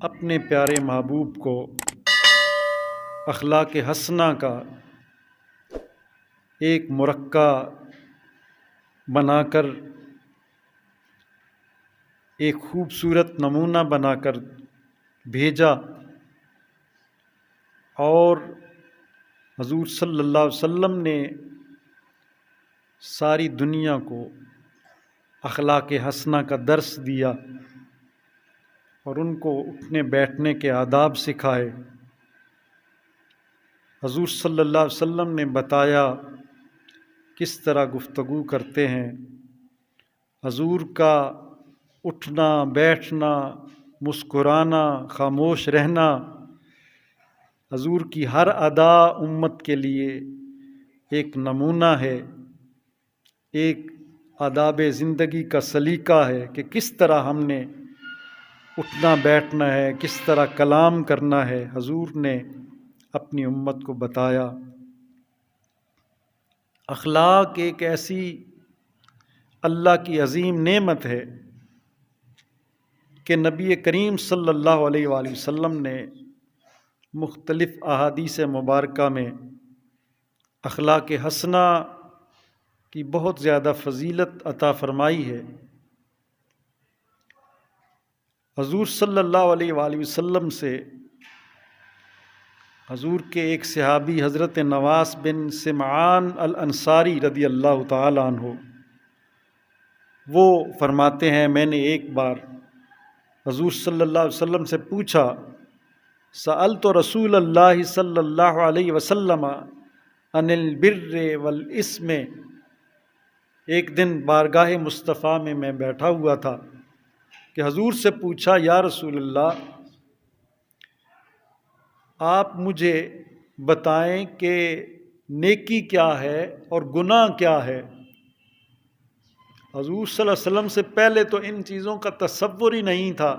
اپنے پیارے محبوب کو اخلاق حسنہ کا ایک مرقع بنا کر، ایک خوبصورت نمونہ بنا کر بھیجا، اور حضور صلی اللہ علیہ وسلم نے ساری دنیا کو اخلاق حسنہ کا درس دیا اور ان کو اٹھنے بیٹھنے کے آداب سکھائے۔ حضور صلی اللہ علیہ وسلم نے بتایا کس طرح گفتگو کرتے ہیں۔ حضور کا اٹھنا بیٹھنا، مسکرانا، خاموش رہنا، حضور کی ہر ادا امت کے لیے ایک نمونہ ہے، ایک آداب زندگی کا سلیقہ ہے کہ کس طرح ہم نے اٹھنا بیٹھنا ہے، کس طرح کلام کرنا ہے۔ حضور نے اپنی امت کو بتایا۔ اخلاق ایک ایسی اللہ کی عظیم نعمت ہے کہ نبی کریم صلی اللہ علیہ وآلہ وسلم نے مختلف احادیث مبارکہ میں اخلاق حسنہ کی بہت زیادہ فضیلت عطا فرمائی ہے۔ حضور صلی اللہ علیہ وآلہ وسلم سے حضور کے ایک صحابی حضرت نواس بن سمعان الانصاری رضی اللہ تعالی عنہ، وہ فرماتے ہیں میں نے ایک بار حضور صلی اللہ علیہ وسلم سے پوچھا، سألت رسول اللہ صلی اللہ علیہ وسلم عن البر والاسم۔ ایک دن بارگاہ مصطفیٰ میں بیٹھا ہوا تھا کہ حضور سے پوچھا، یا رسول اللہ آپ مجھے بتائیں کہ نیکی کیا ہے اور گناہ کیا ہے۔ حضور صلی اللہ علیہ وسلم سے پہلے تو ان چیزوں کا تصور ہی نہیں تھا،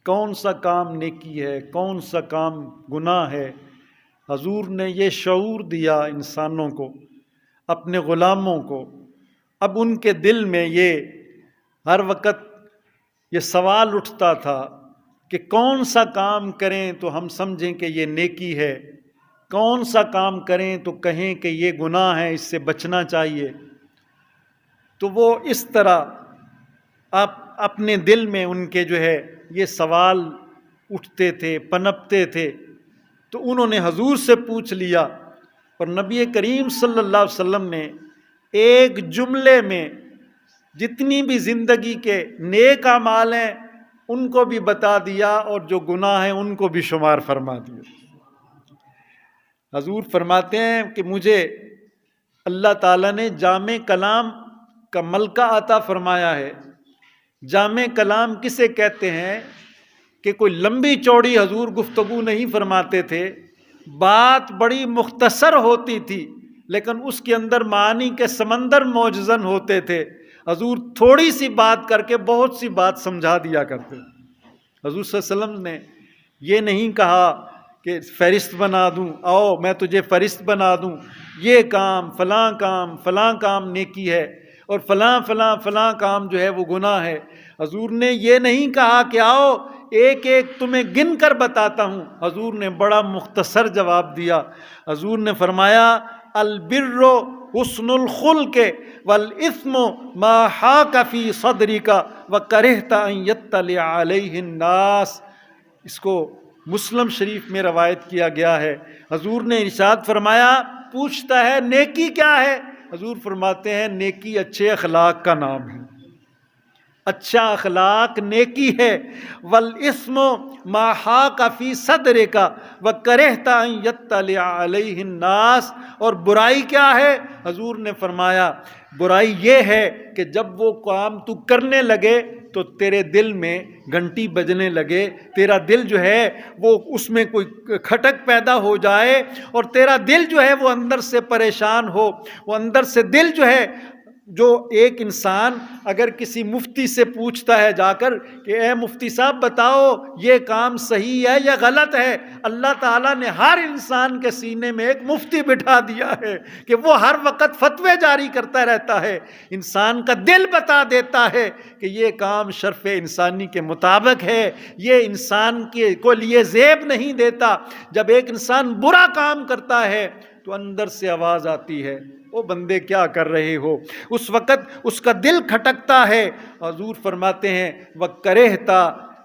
کون سا کام نیکی ہے، کون سا کام گناہ ہے۔ حضور نے یہ شعور دیا انسانوں کو، اپنے غلاموں کو۔ اب ان کے دل میں یہ ہر وقت یہ سوال اٹھتا تھا کہ کون سا کام کریں تو ہم سمجھیں کہ یہ نیکی ہے، کون سا کام کریں تو کہیں کہ یہ گناہ ہے، اس سے بچنا چاہیے۔ تو وہ اس طرح اپنے دل میں ان کے جو ہے یہ سوال اٹھتے تھے، پنپتے تھے، تو انہوں نے حضور سے پوچھ لیا، اور نبی کریم صلی اللہ علیہ وسلم نے ایک جملے میں جتنی بھی زندگی کے نیک اعمال ہیں ان کو بھی بتا دیا، اور جو گناہ ہیں ان کو بھی شمار فرما دیا۔ حضور فرماتے ہیں کہ مجھے اللہ تعالیٰ نے جامع کلام کا ملکہ عطا فرمایا ہے۔ جامع کلام کسے کہتے ہیں کہ کوئی لمبی چوڑی حضور گفتگو نہیں فرماتے تھے، بات بڑی مختصر ہوتی تھی لیکن اس کے اندر معانی کے سمندر موجزن ہوتے تھے۔ حضور تھوڑی سی بات کر کے بہت سی بات سمجھا دیا کرتے۔ حضور صلی اللہ علیہ وسلم نے یہ نہیں کہا کہ فہرست بنا دوں، آؤ میں تجھے فہرست بنا دوں، یہ کام فلاں کام نیکی ہے اور فلاں کام جو ہے وہ گناہ ہے۔ حضور نے یہ نہیں کہا کہ آؤ ایک ایک تمہیں گن کر بتاتا ہوں۔ حضور نے بڑا مختصر جواب دیا۔ حضور نے فرمایا، البر حسن الخلق والاثم ما حاک فی صدرک وکرہت ان یطلع علیہ الناس۔ اس کو مسلم شریف میں روایت کیا گیا ہے۔ حضور نے ارشاد فرمایا، پوچھتا ہے نیکی کیا ہے؟ حضور فرماتے ہیں نیکی اچھے اخلاق کا نام ہے، اچھا اخلاق نیکی ہے۔ والاسم ما حاک فی صدرک وکرہت ان یطلع علیہ الناس۔ اور برائی کیا ہے؟ حضور نے فرمایا برائی یہ ہے کہ جب وہ کام تو کرنے لگے تو تیرے دل میں گھنٹی بجنے لگے، تیرا دل جو ہے وہ اس میں کوئی کھٹک پیدا ہو جائے، اور تیرا دل جو ہے وہ اندر سے پریشان ہو، وہ اندر سے دل جو ہے جو ایک انسان اگر کسی مفتی سے پوچھتا ہے جا کر کہ اے مفتی صاحب بتاؤ یہ کام صحیح ہے یا غلط ہے، اللہ تعالیٰ نے ہر انسان کے سینے میں ایک مفتی بٹھا دیا ہے کہ وہ ہر وقت فتوے جاری کرتا رہتا ہے، انسان کا دل بتا دیتا ہے کہ یہ کام شرف انسانی کے مطابق ہے، یہ انسان کو لیے زیب نہیں دیتا۔ جب ایک انسان برا کام کرتا ہے تو اندر سے آواز آتی ہے وہ بندے کیا کر رہے ہو، اس وقت اس کا دل کھٹکتا ہے۔ حضور فرماتے ہیں وَكَرِهْتَ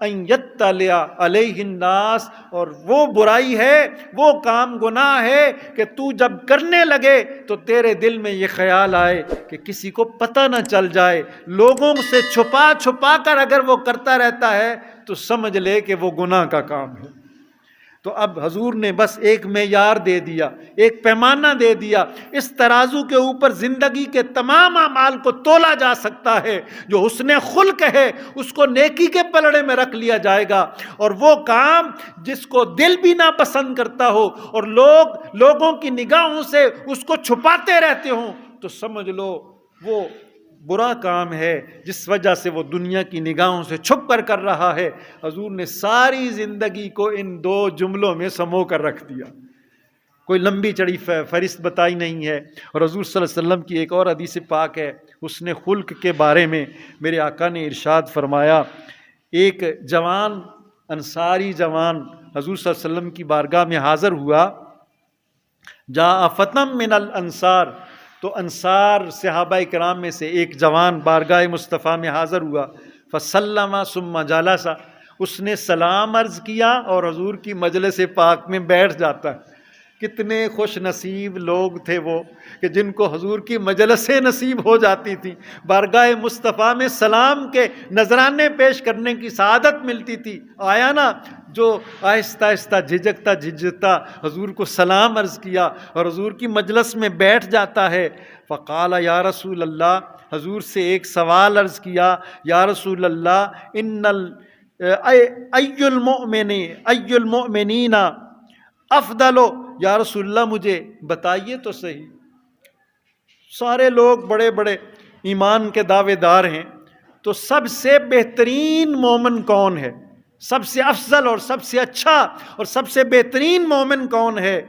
أَن يَطَّلِعَ عَلَيْهِ النَّاسِ، اور وہ برائی ہے، وہ کام گناہ ہے کہ تو جب کرنے لگے تو تیرے دل میں یہ خیال آئے کہ کسی کو پتہ نہ چل جائے، لوگوں سے چھپا چھپا کر اگر وہ کرتا رہتا ہے تو سمجھ لے کہ وہ گناہ کا کام ہے۔ تو اب حضور نے بس ایک معیار دے دیا، ایک پیمانہ دے دیا، اس ترازو کے اوپر زندگی کے تمام اعمال کو تولا جا سکتا ہے۔ جو حسن خلق ہے اس کو نیکی کے پلڑے میں رکھ لیا جائے گا، اور وہ کام جس کو دل بھی نہ پسند کرتا ہو اور لوگوں کی نگاہوں سے اس کو چھپاتے رہتے ہوں تو سمجھ لو وہ برا کام ہے جس وجہ سے وہ دنیا کی نگاہوں سے چھپ کر رہا ہے۔ حضور نے ساری زندگی کو ان دو جملوں میں سمو کر رکھ دیا، کوئی لمبی چڑی فہرست بتائی نہیں ہے۔ اور حضور صلی اللہ علیہ وسلم کی ایک اور حدیث پاک ہے حسن خلق کے بارے میں، میرے آقا نے ارشاد فرمایا، ایک جوان انصاری جوان حضور صلی اللہ علیہ وسلم کی بارگاہ میں حاضر ہوا، جاء فتم من الانصار، تو انصار صحابہ کرام میں سے ایک جوان بارگاہ مصطفیٰ میں حاضر ہوا، فسلم ثم جلس، اس نے سلام عرض کیا اور حضور کی مجلس پاک میں بیٹھ جاتا ہے۔ کتنے خوش نصیب لوگ تھے وہ کہ جن کو حضور کی مجلسیں نصیب ہو جاتی تھیں، بارگاہ مصطفیٰ میں سلام کے نذرانے پیش کرنے کی سعادت ملتی تھی۔ آیا نا جو آہستہ آہستہ جھجکتا حضور کو سلام عرض کیا اور حضور کی مجلس میں بیٹھ جاتا ہے۔ فقال یا رسول اللہ، حضور سے ایک سوال عرض کیا، یا رسول اللہ ای المؤمنین افضل، یا رسول اللہ مجھے بتائیے تو صحیح، سارے لوگ بڑے بڑے ایمان کے دعوے دار ہیں، تو سب سے بہترین مومن کون ہے، سب سے افضل اور سب سے اچھا اور سب سے بہترین مومن کون ہے؟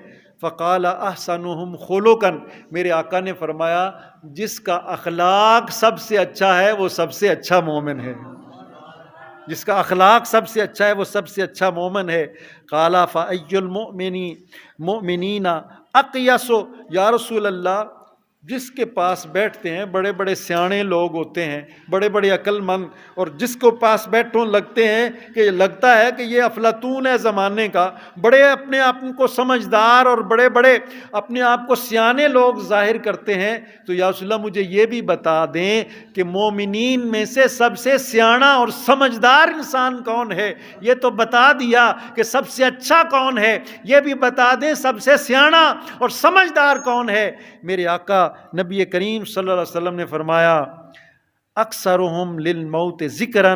فقال احسنہم خلقا، میرے آقا نے فرمایا جس کا اخلاق سب سے اچھا ہے وہ سب سے اچھا مومن ہے، جس کا اخلاق سب سے اچھا ہے وہ سب سے اچھا مومن ہے۔ قال فأی المؤمنین اقیس، یا رسول اللہ جس کے پاس بیٹھتے ہیں بڑے بڑے سیانے لوگ ہوتے ہیں، بڑے بڑے عقل مند، اور جس کو پاس بیٹھوں لگتے ہیں کہ لگتا ہے کہ یہ افلاطون ہے زمانے کا، بڑے اپنے آپ کو سمجھدار اور بڑے بڑے اپنے آپ کو سیانے لوگ ظاہر کرتے ہیں، تو یا رسول اللہ مجھے یہ بھی بتا دیں کہ مومنین میں سے سب سے سیانا اور سمجھدار انسان کون ہے؟ یہ تو بتا دیا کہ سب سے اچھا کون ہے، یہ بھی بتا دیں سب سے سیانا اور سمجھدار کون ہے؟ میرے آقا نبی کریم صلی اللہ علیہ وسلم نے فرمایا اکثرہم للموت ذکرا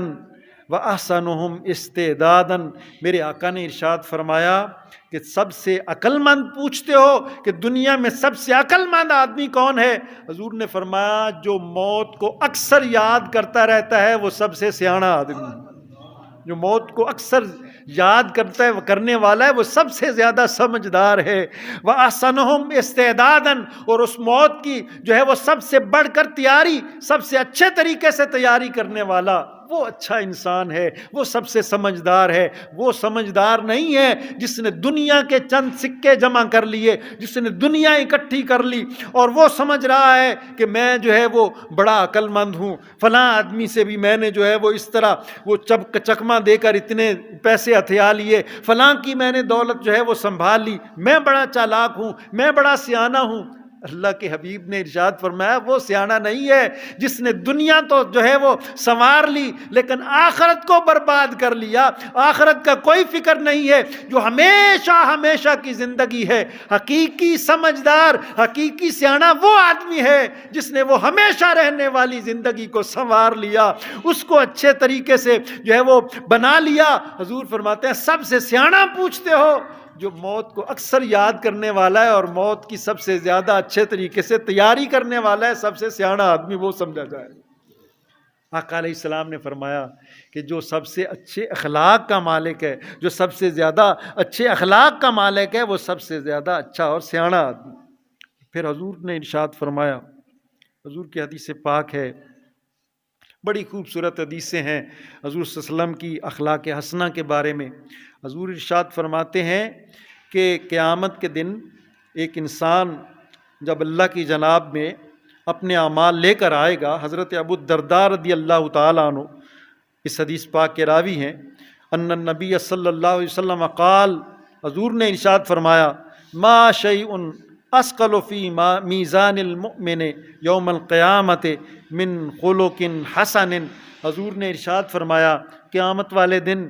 واحسنہم استعدادا، میرے آقا نے ارشاد فرمایا کہ سب سے عقل مند پوچھتے ہو کہ دنیا میں سب سے عقل مند آدمی کون ہے؟ حضور نے فرمایا جو موت کو اکثر یاد کرتا رہتا ہے وہ سب سے سیانا آدمی ہے، جو موت کو اکثر یاد کرتا ہے کرنے والا ہے وہ سب سے زیادہ سمجھدار ہے۔ وَأَحْسَنُهُمْ اسْتِعْدَادًا، اور اس موت کی جو ہے وہ سب سے بڑھ کر تیاری، سب سے اچھے طریقے سے تیاری کرنے والا وہ اچھا انسان ہے، وہ سب سے سمجھدار ہے۔ وہ سمجھدار نہیں ہے جس نے دنیا کے چند سکے جمع کر لیے، جس نے دنیا اکٹھی کر لی اور وہ سمجھ رہا ہے کہ میں جو ہے وہ بڑا عقل مند ہوں، فلاں آدمی سے بھی میں نے جو ہے وہ اس طرح وہ چکمہ دے کر اتنے پیسے ہتھیا لیے، فلاں کی میں نے دولت جو ہے وہ سنبھال لی، میں بڑا چالاک ہوں، میں بڑا سیانا ہوں۔ اللہ کے حبیب نے ارشاد فرمایا وہ سیانا نہیں ہے جس نے دنیا تو جو ہے وہ سنوار لی لیکن آخرت کو برباد کر لیا، آخرت کا کوئی فکر نہیں ہے، جو ہمیشہ ہمیشہ کی زندگی ہے۔ حقیقی سمجھدار، حقیقی سیانا وہ آدمی ہے جس نے وہ ہمیشہ رہنے والی زندگی کو سنوار لیا، اس کو اچھے طریقے سے جو ہے وہ بنا لیا۔ حضور فرماتے ہیں سب سے سیانا پوچھتے ہو، جو موت کو اکثر یاد کرنے والا ہے اور موت کی سب سے زیادہ اچھے طریقے سے تیاری کرنے والا ہے، سب سے سیاںا آدمی وہ سمجھا جائے۔ آقا علیہ السلام نے فرمایا کہ جو سب سے اچھے اخلاق کا مالک ہے، جو سب سے زیادہ اچھے اخلاق کا مالک ہے، وہ سب سے زیادہ اچھا اور سیاںا آدمی۔ پھر حضور نے ارشاد فرمایا، حضور کی حدیث پاک ہے، بڑی خوبصورت حدیثیں ہیں حضور صلی اللہ علیہ وسلم کی اخلاق حسنہ کے بارے میں۔ حضور ارشاد فرماتے ہیں کہ قیامت کے دن ایک انسان جب اللہ کی جناب میں اپنے اعمال لے کر آئے گا، حضرت ابو الدرداء رضی اللہ تعالیٰ عنہ اس حدیث پاک کے راوی ہیں، ان النبی صلی اللہ علیہ وسلم قال، حضور نے ارشاد فرمایا، ما شیء اسقل فی میزان المؤمن یوم القیامت من خلق حسن۔ حضور نے ارشاد فرمایا قیامت والے دن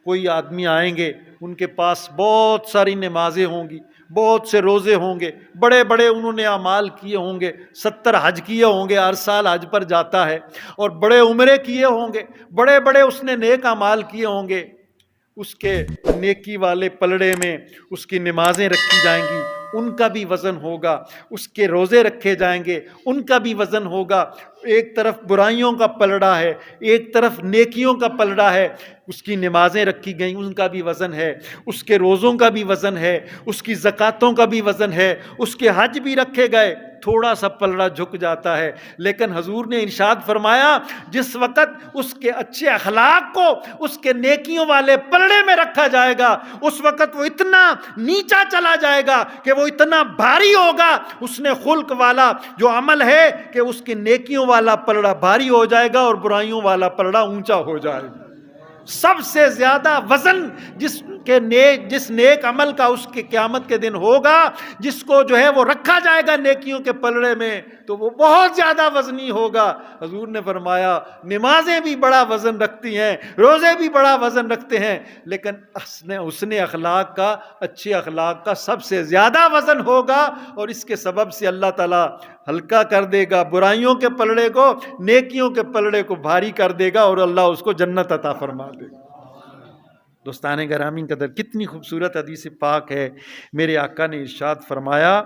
کوئی آدمی آئیں گے، ان کے پاس بہت ساری نمازیں ہوں گی، بہت سے روزے ہوں گے، بڑے بڑے انہوں نے اعمال کیے ہوں گے، 70 حج کیے ہوں گے، ہر سال حج پر جاتا ہے، اور بڑے عمرے کیے ہوں گے، بڑے بڑے اس نے نیک اعمال کیے ہوں گے۔ اس کے نیکی والے پلڑے میں اس کی نمازیں رکھی جائیں گی، ان کا بھی وزن ہوگا، اس کے روزے رکھے جائیں گے، ان کا بھی وزن ہوگا۔ ایک طرف برائیوں کا پلڑا ہے، ایک طرف نیکیوں کا پلڑا ہے، اس کی نمازیں رکھی گئیں، ان کا بھی وزن ہے، اس کے روزوں کا بھی وزن ہے، اس کی زکاتوں کا بھی وزن ہے، اس کے حج بھی رکھے گئے، تھوڑا سا پلڑا جھک جاتا ہے۔ لیکن حضور نے ارشاد فرمایا جس وقت اس کے اچھے اخلاق کو اس کے نیکیوں والے پلڑے میں رکھا جائے گا، اس وقت وہ اتنا نیچا چلا جائے گا کہ وہ اتنا بھاری ہوگا، اس نے خلق والا جو عمل ہے کہ اس کے نیکیوں والا پلڑا بھاری ہو جائے گا اور برائیوں والا پلڑا اونچا ہو جائے گا۔ سب سے زیادہ وزن جس نیک عمل کا اس کے قیامت کے دن ہوگا، جس کو جو ہے وہ رکھا جائے گا نیکیوں کے پلڑے میں، تو وہ بہت زیادہ وزنی ہوگا۔ حضور نے فرمایا نمازیں بھی بڑا وزن رکھتی ہیں، روزے بھی بڑا وزن رکھتے ہیں، لیکن حسن اخلاق کا، اچھے اخلاق کا سب سے زیادہ وزن ہوگا، اور اس کے سبب سے اللہ تعالیٰ ہلکا کر دے گا برائیوں کے پلڑے کو، نیکیوں کے پلڑے کو بھاری کر دے گا، اور اللہ اس کو جنت عطا فرما دے گا۔ دوستان گرامی قدر، کتنی خوبصورت حدیث پاک ہے۔ میرے آقا نے ارشاد فرمایا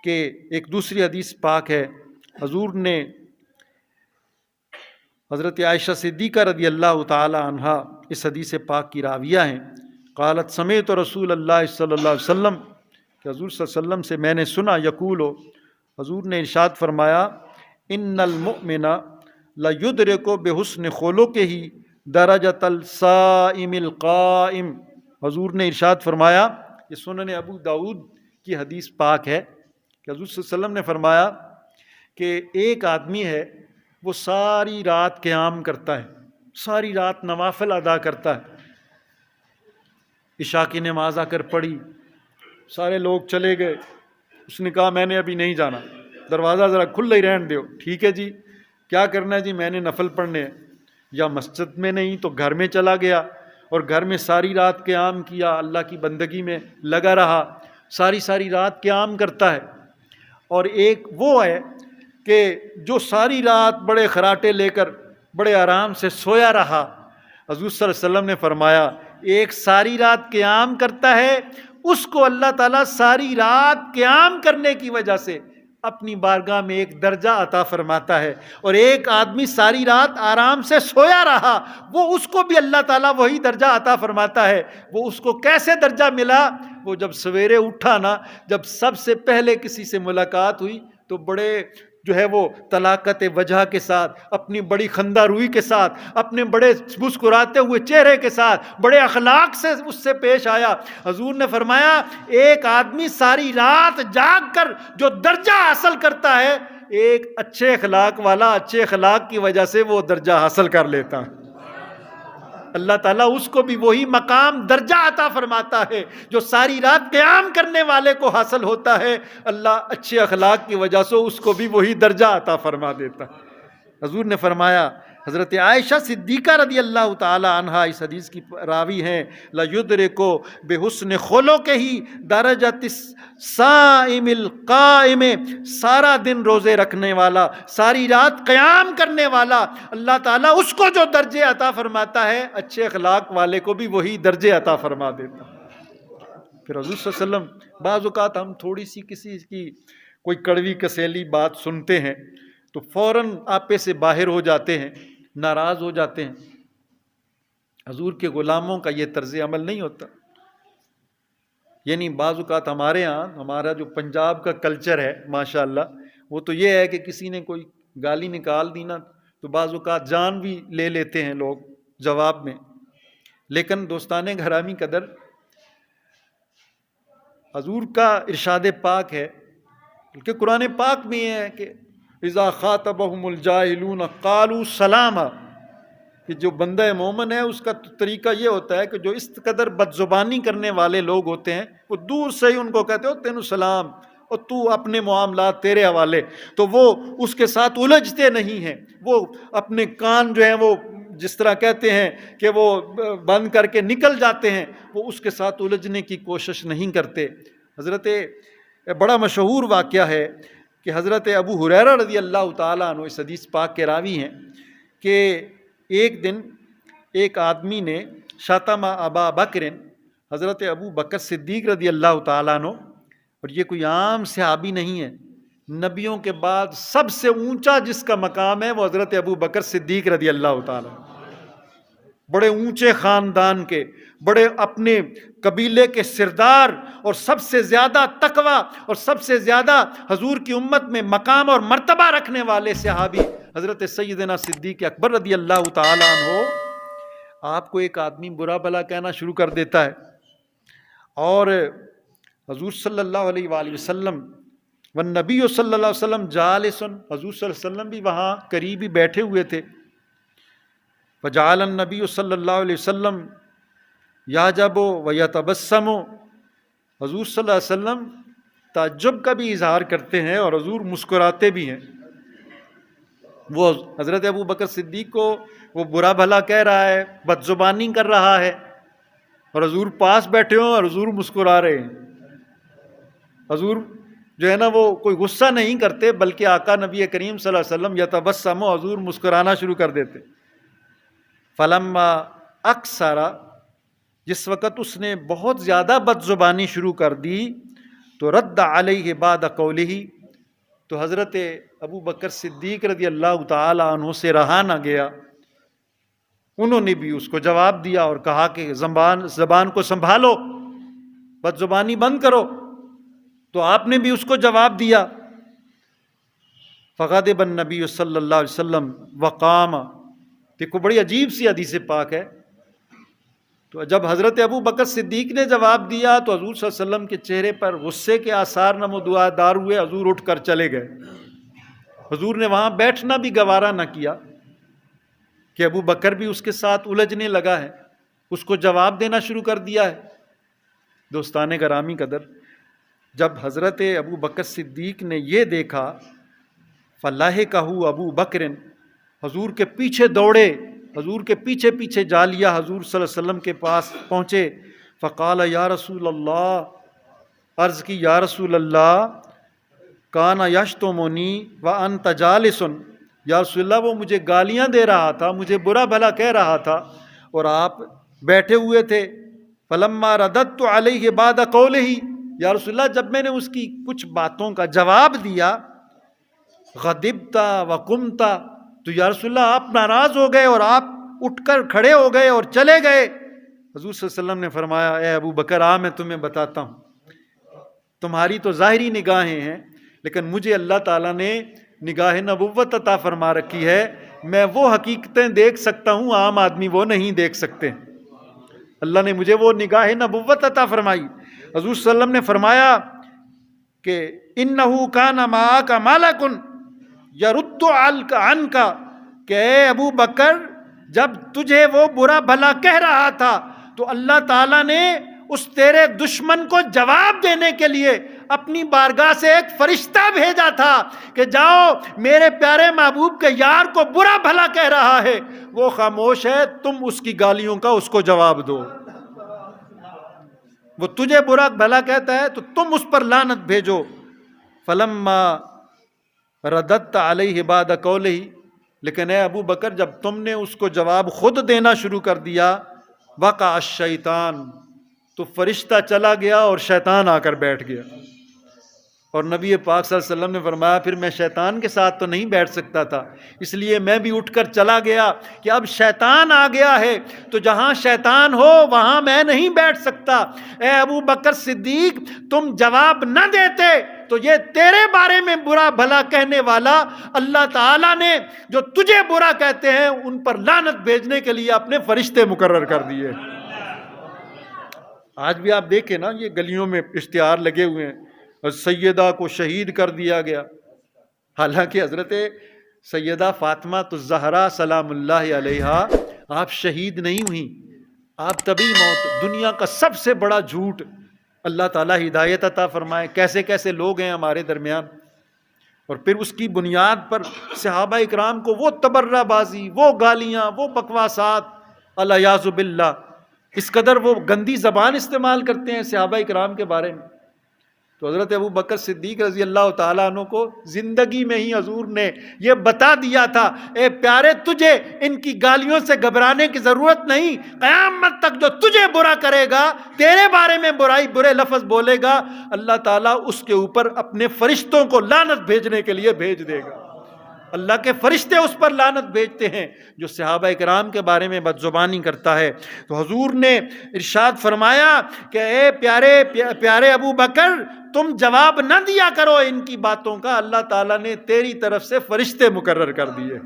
کہ ایک دوسری حدیث پاک ہے، حضور نے حضرت عائشہ صدیقہ رضی اللہ تعالی عنہا اس حدیث پاک کی راویہ ہیں، قالت سمعت رسول اللہ صلی اللہ علیہ وسلم، کہ حضور صلی اللہ علیہ وسلم سے میں نے سنا، یقول، حضور نے ارشاد فرمایا، ان المؤمن لیدرک بحسن خلقہ درجۃ الصائم القائم۔ حضور نے ارشاد فرمایا، یہ سنن ابو داؤد کی حدیث پاک ہے کہ حضور صلی اللہ علیہ وسلم نے فرمایا کہ ایک آدمی ہے، وہ ساری رات قیام کرتا ہے، ساری رات نوافل ادا کرتا ہے، عشاء کی نماز آ کر پڑھی، سارے لوگ چلے گئے، اس نے کہا میں نے ابھی نہیں جانا، دروازہ ذرا کھلا ہی رہن دیو۔ ٹھیک ہے جی، کیا کرنا ہے جی؟ میں نے نفل پڑھنے ہیں، یا مسجد میں نہیں تو گھر میں چلا گیا، اور گھر میں ساری رات قیام کیا، اللہ کی بندگی میں لگا رہا، ساری رات قیام کرتا ہے۔ اور ایک وہ ہے کہ جو ساری رات بڑے خراٹے لے کر بڑے آرام سے سویا رہا۔ حضور صلی اللہ علیہ وسلم نے فرمایا ایک ساری رات قیام کرتا ہے، اس کو اللہ تعالیٰ ساری رات قیام کرنے کی وجہ سے اپنی بارگاہ میں ایک درجہ عطا فرماتا ہے، اور ایک آدمی ساری رات آرام سے سویا رہا، وہ اس کو بھی اللہ تعالیٰ وہی درجہ عطا فرماتا ہے۔ وہ اس کو کیسے درجہ ملا؟ وہ جب سویرے اٹھا نا، جب سب سے پہلے کسی سے ملاقات ہوئی تو بڑے جو ہے وہ طلاقت وجہ کے ساتھ، اپنی بڑی خندہ روئی کے ساتھ، اپنے بڑے مسکراتے ہوئے چہرے کے ساتھ، بڑے اخلاق سے اس سے پیش آیا۔ حضور نے فرمایا ایک آدمی ساری رات جاگ کر جو درجہ حاصل کرتا ہے، ایک اچھے اخلاق والا اچھے اخلاق کی وجہ سے وہ درجہ حاصل کر لیتا ہے، اللہ تعالیٰ اس کو بھی وہی مقام درجہ عطا فرماتا ہے جو ساری رات قیام کرنے والے کو حاصل ہوتا ہے، اللہ اچھے اخلاق کی وجہ سے اس کو بھی وہی درجہ عطا فرما دیتا ہے۔ حضور نے فرمایا، حضرت عائشہ صدیقہ رضی اللہ تعالی عنہا اس حدیث کی راوی ہیں، لَيُدْرِكُ بِحُسْنِ خُلُقِهِ دَرَجَةِ الصَّائِمِ الْقَائِمِ، سارا دن روزے رکھنے والا، ساری رات قیام کرنے والا، اللہ تعالیٰ اس کو جو درجے عطا فرماتا ہے، اچھے اخلاق والے کو بھی وہی درجے عطا فرما دیتا ہے۔ پھر حضور صلی اللہ علیہ وسلم، بعض اوقات ہم تھوڑی سی کسی کی کوئی کڑوی کسیلی بات سنتے ہیں تو فوراً آپے سے باہر ہو جاتے ہیں، ناراض ہو جاتے ہیں۔ حضور کے غلاموں کا یہ طرز عمل نہیں ہوتا۔ یعنی بعض اوقات ہمارے ہاں، ہمارا جو پنجاب کا کلچر ہے ماشاءاللہ، وہ تو یہ ہے کہ کسی نے کوئی گالی نکال دی نا تو بعض اوقات جان بھی لے لیتے ہیں لوگ جواب میں۔ لیکن دوستان گرامی قدر، حضور کا ارشاد پاک ہے، بلکہ قرآن پاک میں یہ ہے کہ اذا خاطبہم الجاہلون قالوا سلاما، کہ جو بندہ مومن ہے اس کا طریقہ یہ ہوتا ہے کہ جو اس قدر بد زبانی کرنے والے لوگ ہوتے ہیں وہ دور سے ہی ان کو کہتے ہو تینو سلام، اور تو اپنے معاملات تیرے حوالے، تو وہ اس کے ساتھ الجھتے نہیں ہیں، وہ اپنے کان جو ہیں وہ جس طرح کہتے ہیں کہ وہ بند کر کے نکل جاتے ہیں، وہ اس کے ساتھ الجھنے کی کوشش نہیں کرتے۔ حضرت بڑا مشہور واقعہ ہے کہ حضرت ابو ہریرہ رضی اللہ تعالیٰ عنہ اس حدیث پاک کے راوی ہیں کہ ایک دن ایک آدمی نے شاتم ابا بکر، حضرت ابو بکر صدیق رضی اللہ تعالیٰ عنہ، اور یہ کوئی عام صحابی نہیں ہے، نبیوں کے بعد سب سے اونچا جس کا مقام ہے وہ حضرت ابو بکر صدیق رضی اللہ تعالیٰ، بڑے اونچے خاندان کے، بڑے اپنے قبیلے کے سردار، اور سب سے زیادہ تقوی اور سب سے زیادہ حضور کی امت میں مقام اور مرتبہ رکھنے والے صحابی حضرت سیدنا صدیق اکبر رضی اللہ تعالیٰ عنہ۔ آپ کو ایک آدمی برا بھلا کہنا شروع کر دیتا ہے، اور حضور صلی اللہ علیہ وآلہ وسلم والنبی صلی اللہ علیہ وسلم جالسن، حضور صلی اللہ علیہ وسلم بھی وہاں قریب ہی بیٹھے ہوئے تھے۔ فجعل النبی صلی اللہ علیہ وسلم یعجب ویتبسم، حضور صلی اللہ علیہ وسلم تعجب کا بھی اظہار کرتے ہیں اور حضور مسکراتے بھی ہیں۔ وہ حضرت ابو بکر صدیق کو وہ برا بھلا کہہ رہا ہے، بد زبانی کر رہا ہے، اور حضور پاس بیٹھے ہوں اور حضور مسکرا رہے ہیں۔ حضور جو ہے نا وہ کوئی غصہ نہیں کرتے، بلکہ آقا نبی کریم صلی اللہ علیہ وسلم یتبسم، حضور مسکرانا شروع کر دیتے۔ فلما اکثر، جس وقت اس نے بہت زیادہ بد زبانی شروع کر دی، تو رد علیہ بعد قولہ، تو حضرت ابو بکر صدیق رضی اللہ تعالی عنہ سے رہا نہ گیا، انہوں نے بھی اس کو جواب دیا اور کہا کہ زبان کو سنبھالو، بد زبانی بند کرو، تو آپ نے بھی اس کو جواب دیا۔ فغضب النبی صلی اللہ علیہ وسلم وقام، دیکھو بڑی عجیب سی حدیث پاک ہے، تو جب حضرت ابو بکر صدیق نے جواب دیا تو حضور صلی اللہ علیہ وسلم کے چہرے پر غصے کے آثار نمودار ہوئے، حضور اٹھ کر چلے گئے۔ حضور نے وہاں بیٹھنا بھی گوارا نہ کیا کہ ابو بکر بھی اس کے ساتھ الجھنے لگا ہے، اس کو جواب دینا شروع کر دیا ہے۔ دوستان گرامی قدر، جب حضرت ابو بکر صدیق نے یہ دیکھا، فلاحقہ ابو بکر، حضور کے پیچھے دوڑے، حضور کے پیچھے پیچھے جا لیا، حضور صلی اللہ علیہ وسلم کے پاس پہنچے۔ فقال یا رسول اللہ، عرض کی یا رسول اللہ، کان یشتمنی وانت جالس، یا رسول اللہ وہ مجھے گالیاں دے رہا تھا، مجھے برا بھلا کہہ رہا تھا اور آپ بیٹھے ہوئے تھے۔ فلما رددت علیہ بعد قولہ، یا رسول اللہ جب میں نے اس کی کچھ باتوں کا جواب دیا، غضبت وقمت، تو یا رسول اللہ آپ ناراض ہو گئے اور آپ اٹھ کر کھڑے ہو گئے اور چلے گئے۔ حضور صلی اللہ علیہ وسلم نے فرمایا، اے ابو بکر آ میں تمہیں بتاتا ہوں، تمہاری تو ظاہری نگاہیں ہیں، لیکن مجھے اللہ تعالیٰ نے نگاہ نبوت عطا فرما رکھی ہے، میں وہ حقیقتیں دیکھ سکتا ہوں عام آدمی وہ نہیں دیکھ سکتے۔ اللہ نے مجھے وہ نگاہ نبوت عطا فرمائی۔ حضور صلی اللہ علیہ وسلم نے فرمایا کہ انہ کان معک ملک یرد عنک، کہ اے ابو بکر جب تجھے وہ برا بھلا کہہ رہا تھا تو اللہ تعالیٰ نے اس تیرے دشمن کو جواب دینے کے لیے اپنی بارگاہ سے ایک فرشتہ بھیجا تھا کہ جاؤ میرے پیارے محبوب کے یار کو برا بھلا کہہ رہا ہے، وہ خاموش ہے، تم اس کی گالیوں کا اس کو جواب دو۔ وہ تجھے برا بھلا کہتا ہے تو تم اس پر لعنت بھیجو۔ فلما رددت علیہ بعد قولہ، لیکن اے ابو بکر جب تم نے اس کو جواب خود دینا شروع کر دیا، وقع الشیطان، تو فرشتہ چلا گیا اور شیطان آ کر بیٹھ گیا، اور نبی پاک صلی اللہ علیہ وسلم نے فرمایا پھر میں شیطان کے ساتھ تو نہیں بیٹھ سکتا تھا، اس لیے میں بھی اٹھ کر چلا گیا کہ اب شیطان آ گیا ہے تو جہاں شیطان ہو وہاں میں نہیں بیٹھ سکتا۔ اے ابو بکر صدیق، تم جواب نہ دیتے تو یہ تیرے بارے میں برا بھلا کہنے والا اللہ تعالیٰ نے جو تجھے برا کہتے ہیں ان پر لعنت بھیجنے کے لیے اپنے فرشتے مقرر کر دیے۔ آج بھی آپ دیکھیں نا، یہ گلیوں میں اشتہار لگے ہوئے ہیں، سیدہ کو شہید کر دیا گیا، حالانکہ حضرت سیدہ فاطمہ الزہرا سلام اللہ علیہا آپ شہید نہیں ہوئیں، آپ طبی موت، دنیا کا سب سے بڑا جھوٹ۔ اللہ تعالیٰ ہدایت عطا فرمائے، کیسے کیسے لوگ ہیں ہمارے درمیان، اور پھر اس کی بنیاد پر صحابہ اکرام کو وہ تبرہ بازی، وہ گالیاں، وہ بکواسات، الیاذ باللہ، اس قدر وہ گندی زبان استعمال کرتے ہیں صحابہ اکرام کے بارے میں۔ تو حضرت ابو بکر صدیق رضی اللہ تعالیٰ عنہ کو زندگی میں ہی حضور نے یہ بتا دیا تھا، اے پیارے تجھے ان کی گالیوں سے گھبرانے کی ضرورت نہیں، قیامت تک جو تجھے برا کرے گا، تیرے بارے میں برے لفظ بولے گا، اللہ تعالیٰ اس کے اوپر اپنے فرشتوں کو لعنت بھیجنے کے لیے بھیج دے گا۔ اللہ کے فرشتے اس پر لعنت بھیجتے ہیں جو صحابہ اکرام کے بارے میں بدزبانی کرتا ہے۔ تو حضور نے ارشاد فرمایا کہ اے پیارے ابو بکر، تم جواب نہ دیا کرو ان کی باتوں کا، اللہ تعالیٰ نے تیری طرف سے فرشتے مقرر کر دیے۔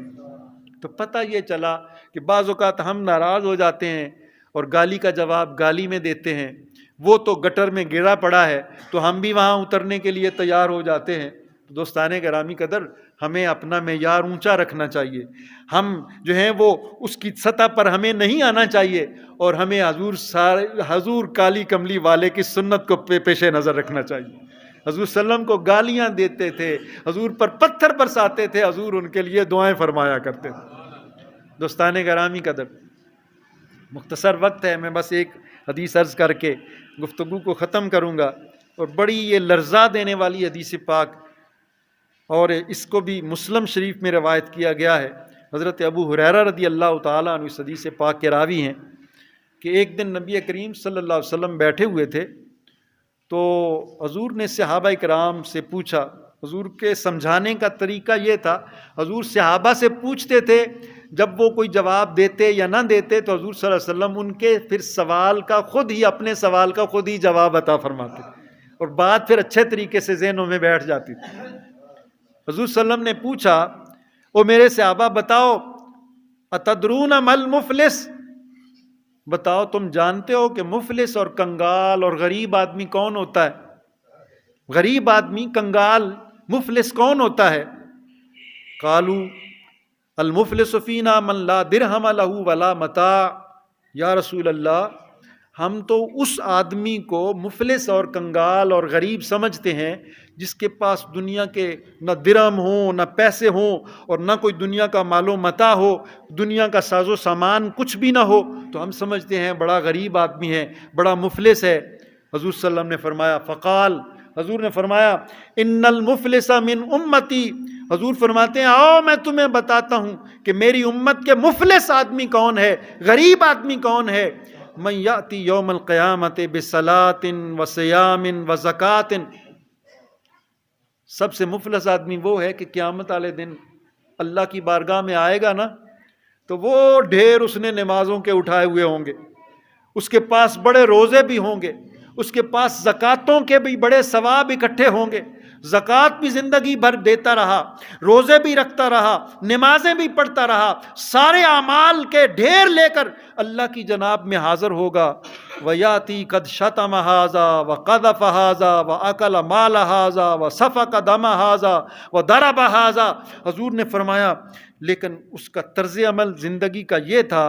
تو پتہ یہ چلا کہ بعض اوقات ہم ناراض ہو جاتے ہیں اور گالی کا جواب گالی میں دیتے ہیں، وہ تو گٹر میں گرا پڑا ہے تو ہم بھی وہاں اترنے کے لیے تیار ہو جاتے ہیں۔ دوستان گرامی قدر، ہمیں اپنا معیار اونچا رکھنا چاہیے، ہم جو ہیں وہ اس کی سطح پر ہمیں نہیں آنا چاہیے، اور ہمیں حضور کالی کملی والے کی سنت کو پیش نظر رکھنا چاہیے۔ حضور صلی اللہ علیہ وسلم کو گالیاں دیتے تھے، حضور پر پتھر برساتے تھے، حضور ان کے لیے دعائیں فرمایا کرتے تھے۔ دوستان گرامی قدر، مختصر وقت ہے، میں بس ایک حدیث عرض کر کے گفتگو کو ختم کروں گا، اور بڑی یہ لرزا دینے والی حدیث پاک، اور اس کو بھی مسلم شریف میں روایت کیا گیا ہے۔ حضرت ابو ہریرہ رضی اللہ تعالیٰ عنہ اس حدیث پاک کے راوی ہیں کہ ایک دن نبی کریم صلی اللہ علیہ وسلم بیٹھے ہوئے تھے، تو حضور نے صحابہ کرام سے پوچھا۔ حضور کے سمجھانے کا طریقہ یہ تھا، حضور صحابہ سے پوچھتے تھے، جب وہ کوئی جواب دیتے یا نہ دیتے تو حضور صلی اللہ علیہ وسلم ان کے پھر سوال کا خود ہی، اپنے سوال کا خود ہی جواب عطا فرماتے، اور بات پھر اچھے طریقے سے ذہنوں میں بیٹھ جاتی تھی۔ حضور صلی اللہ علیہ وسلم نے پوچھا، او میرے صحابہ بتاؤ، اتدرون مل مفلس، بتاؤ تم جانتے ہو کہ مفلس اور کنگال اور غریب آدمی کون ہوتا ہے؟ غریب آدمی، کنگال، مفلس کون ہوتا ہے؟ قالوا المفلس فینا من لا درہم لہ ولا متاع، یا رسول اللہ ہم تو اس آدمی کو مفلس اور کنگال اور غریب سمجھتے ہیں جس کے پاس دنیا کے نہ درہم ہوں، نہ پیسے ہوں، اور نہ کوئی دنیا کا مال و متاع ہو، دنیا کا ساز و سامان کچھ بھی نہ ہو، تو ہم سمجھتے ہیں بڑا غریب آدمی ہے، بڑا مفلس ہے۔ حضور صلی اللہ علیہ وسلم نے فرمایا، فقال، حضور نے فرمایا، ان المفلس من امتی، حضور فرماتے ہیں آؤ میں تمہیں بتاتا ہوں کہ میری امت کے مفلس آدمی کون ہے، غریب آدمی کون ہے۔ من یاتی یوم القیامت بصلاۃ وصیام وزکوۃ، سب سے مفلس آدمی وہ ہے کہ قیامت والے دن اللہ کی بارگاہ میں آئے گا نا، تو وہ ڈھیر اس نے نمازوں کے اٹھائے ہوئے ہوں گے، اس کے پاس بڑے روزے بھی ہوں گے، اس کے پاس زکاتوں کے بھی بڑے ثواب اکٹھے ہوں گے، زکوٰۃ بھی زندگی بھر دیتا رہا، روزے بھی رکھتا رہا، نمازیں بھی پڑھتا رہا، سارے اعمال کے ڈھیر لے کر اللہ کی جناب میں حاضر ہوگا۔ وَيَأْتِي قَدْ شَتَمَ هَذَا وَقَذَفَ هَذَا وَأَكَلَ مَالَ هَذَا وَسَفَكَ دَمَ هَذَا وَضَرَبَ هَذَا۔ حضور نے فرمایا لیکن اس کا طرز عمل زندگی کا یہ تھا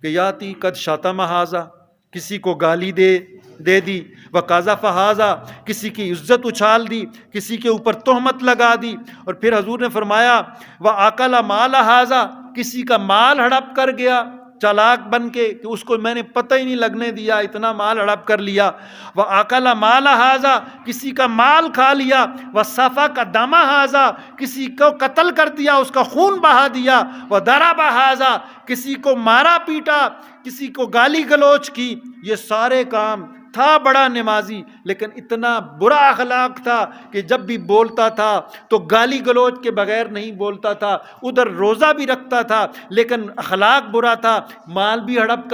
کہ یاتی قد شتم هذا، کسی کو گالی دے دی، وقذف هذا، کسی کی عزت اچھال دی، کسی کے اوپر تہمت لگا دی، اور پھر حضور نے فرمایا وَأَكَلَ مَالَ هَذَا، کسی کا مال ہڑپ کر گیا چالاک بن کے کہ اس کو میں نے پتہ ہی نہیں لگنے دیا، اتنا مال ہڑپ کر لیا۔ وَأَكَلَ مَالَ هَذَا، کسی کا مال کھا لیا۔ وَسَفَكَ دَمَ هَذَا، کسی کو قتل کر دیا، اس کا خون بہا دیا۔ وَضَرَبَ هَذَا، کسی کو مارا پیٹا، کسی کو گالی گلوچ کی۔ یہ سارے کام، تھا بڑا نمازی لیکن اتنا برا اخلاق تھا کہ جب بھی بولتا تھا تو گالی گلوچ کے بغیر نہیں بولتا تھا، ادھر روزہ بھی رکھتا تھا لیکن اخلاق برا تھا، مال بھی ہڑپ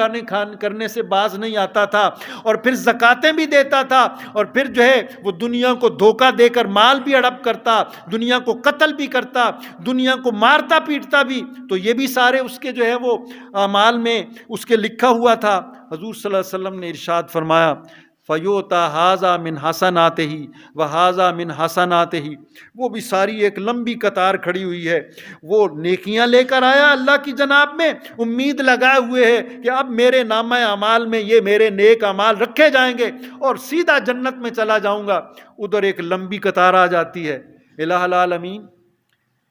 کرنے سے باز نہیں آتا تھا، اور پھر زکاتیں بھی دیتا تھا، اور پھر جو ہے وہ دنیا کو دھوکہ دے کر مال بھی ہڑپ کرتا، دنیا کو قتل بھی کرتا، دنیا کو مارتا پیٹتا بھی، تو یہ بھی سارے اس کے جو ہے وہ اعمال میں اس کے لکھا ہوا تھا۔ حضور صلی اللہ علیہ وسلم نے ارشاد فرمایا فیوتا ھذا من حسناتہ وھذا من حسناتہ، وہ بھی ساری ایک لمبی قطار کھڑی ہوئی ہے، وہ نیکیاں لے کر آیا اللہ کی جناب میں، امید لگائے ہوئے ہے کہ اب میرے نامہ اعمال میں یہ میرے نیک اعمال رکھے جائیں گے اور سیدھا جنت میں چلا جاؤں گا، ادھر ایک لمبی قطار آ جاتی ہے۔ الہ العالمین،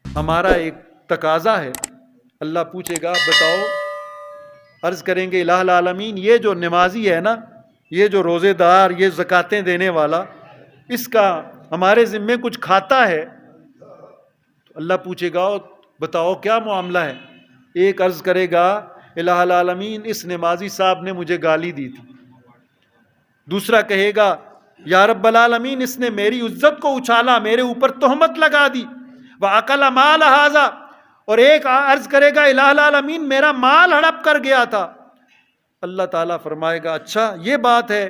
ہمارا ایک تقاضا ہے، اللہ پوچھے گا بتاؤ، عرض کریں گے الہ العالمین یہ جو نمازی ہے نا، یہ جو روزے دار، یہ زکاتیں دینے والا، اس کا ہمارے ذمے کچھ کھاتا ہے؟ تو اللہ پوچھے گا بتاؤ کیا معاملہ ہے؟ ایک عرض کرے گا الہ العالمین اس نمازی صاحب نے مجھے گالی دی تھی، دوسرا کہے گا یا رب العالمین اس نے میری عزت کو اچھالا، میرے اوپر تہمت لگا دی، وَأَكَلَ مَالَ هَذَا، اور ایک عرض کرے گا الہ العالمین میرا مال ہڑپ کر گیا تھا۔ اللہ تعالیٰ فرمائے گا اچھا یہ بات ہے،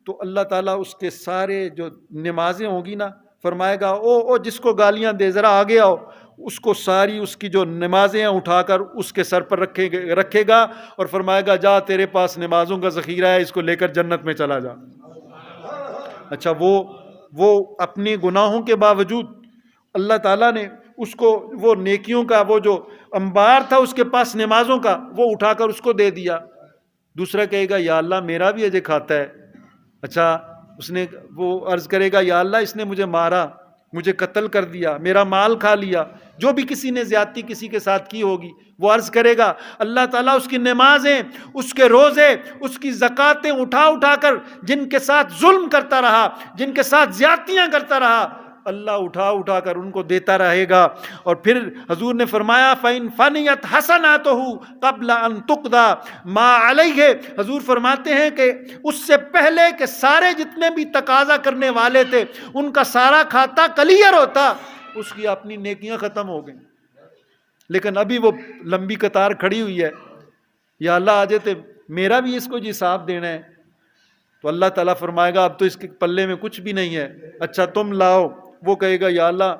تو اللہ تعالیٰ اس کے سارے جو نمازیں ہوں گی نا، فرمائے گا او جس کو گالیاں دے ذرا آگے آؤ، اس کو ساری اس کی جو نمازیں اٹھا کر اس کے سر پر رکھے گا اور فرمائے گا جا تیرے پاس نمازوں کا ذخیرہ ہے، اس کو لے کر جنت میں چلا جا۔ اچھا وہ اپنے گناہوں کے باوجود اللہ تعالیٰ نے اس کو وہ نیکیوں کا وہ جو انبار تھا اس کے پاس نمازوں کا، وہ اٹھا کر اس کو دے دیا۔ دوسرا کہے گا یا اللہ میرا بھی اجے کھاتا ہے۔ اچھا اس نے وہ عرض کرے گا یا اللہ اس نے مجھے مارا، مجھے قتل کر دیا، میرا مال کھا لیا، جو بھی کسی نے زیادتی کسی کے ساتھ کی ہوگی، وہ عرض کرے گا اللہ تعالیٰ اس کی نمازیں، اس کے روزے، اس کی زکاتیں اٹھا کر جن کے ساتھ ظلم کرتا رہا، جن کے ساتھ زیادتیاں کرتا رہا، اللہ اٹھا کر ان کو دیتا رہے گا۔ اور پھر حضور نے فرمایا فَإِن فَنِيَتْ حَسَنَاتُهُ قَبْلَ أَن تُقْضَى مَا عَلَيْهِ، حضور فرماتے ہیں کہ اس سے پہلے کہ سارے جتنے بھی تقاضا کرنے والے تھے ان کا سارا کھاتا کلیئر ہوتا، اس کی اپنی نیکیاں ختم ہو گئیں، لیکن ابھی وہ لمبی قطار کھڑی ہوئی ہے، یا اللہ آ جاتے میرا بھی اس کو جی حساب دینا ہے، تو اللہ تعالیٰ فرمائے گا اب تو اس کے پلے میں کچھ بھی نہیں ہے، اچھا تم لاؤ۔ وہ کہے گا یا اللہ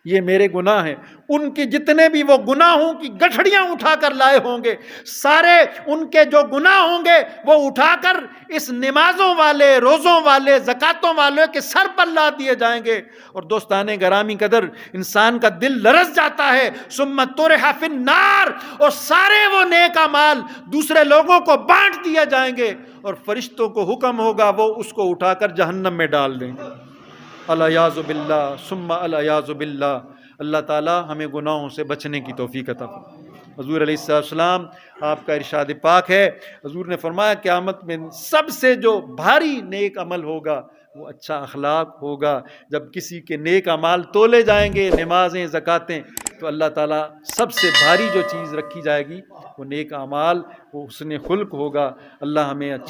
یہ میرے گناہ ہیں، ان کی جتنے بھی وہ گناہوں کی گٹھڑیاں اٹھا کر لائے ہوں گے، سارے ان کے جو گناہ ہوں گے وہ اٹھا کر اس نمازوں والے، روزوں والے، زکاتوں والے کے سر پر لا دیے جائیں گے۔ اور دوستان گرامی قدر، انسان کا دل لرز جاتا ہے، ثم طرح فی النار، اور سارے وہ نیک اعمال دوسرے لوگوں کو بانٹ دیے جائیں گے، اور فرشتوں کو حکم ہوگا وہ اس کو اٹھا کر جہنم میں ڈال دیں گے۔ الیاذ باللہ ثم الیاذ باللہ، اللہ تعالیٰ ہمیں گناہوں سے بچنے کی توفیق عطا فرمائے۔ حضور علیہ السلام آپ کا ارشاد پاک ہے، حضور نے فرمایا قیامت میں سب سے جو بھاری نیک عمل ہوگا وہ اچھا اخلاق ہوگا۔ جب کسی کے نیک اعمال تولے جائیں گے، نمازیں، زکاتیں، تو اللہ تعالیٰ سب سے بھاری جو چیز رکھی جائے گی وہ نیک اعمال، وہ حسن خلق ہوگا۔ اللہ ہمیں